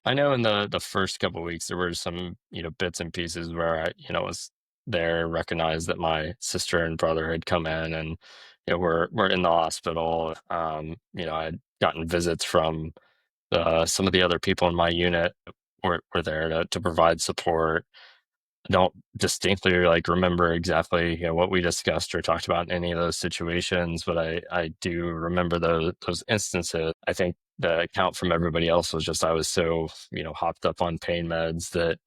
I know in the first couple weeks there were some, bits and pieces where I, was there, recognized that my sister and brother had come in and, we're in the hospital. I had gotten visits from some of the other people in my unit were there to provide support. I don't distinctly like remember exactly, what we discussed or talked about in any of those situations, but I do remember those instances. I think the account from everybody else was just I was so, hopped up on pain meds that,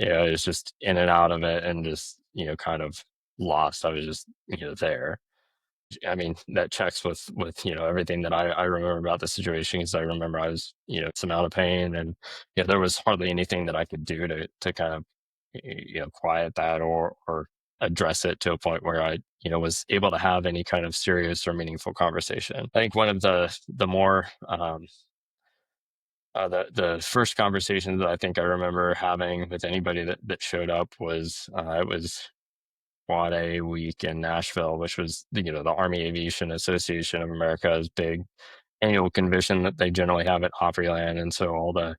I was just in and out of it and just, kind of lost. I was just, there. I mean, that checks with, everything that I remember about the situation because I remember I was, some amount of pain and there was hardly anything that I could do to kind of quiet that or address it to a point where I, was able to have any kind of serious or meaningful conversation. I think one of the more the first conversation that I think I remember having with anybody that showed up was it was Quad A week in Nashville, which was the Army Aviation Association of America's big annual convention that they generally have at Opryland, and so all the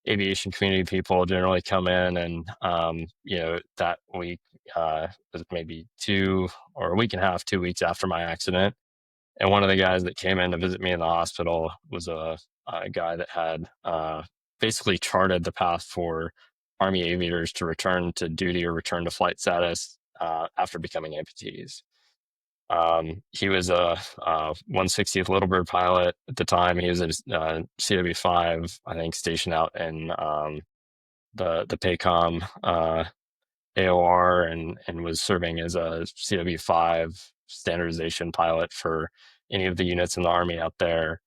aviation community people generally come in, and that week was maybe 2 weeks after my accident, and one of the guys that came in to visit me in the hospital was a guy that had basically charted the path for Army aviators to return to duty or return to flight status after becoming amputees. He was a 160th Little Bird pilot at the time. He was a CW5, I think, stationed out in the PACOM AOR and was serving as a CW5 standardization pilot for any of the units in the Army out there.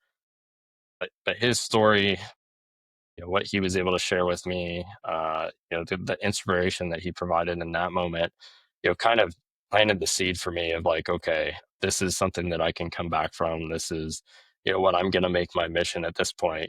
But his story, what he was able to share with me, the inspiration that he provided in that moment, kind of planted the seed for me of like, okay, this is something that I can come back from. This is, what I'm going to make my mission at this point.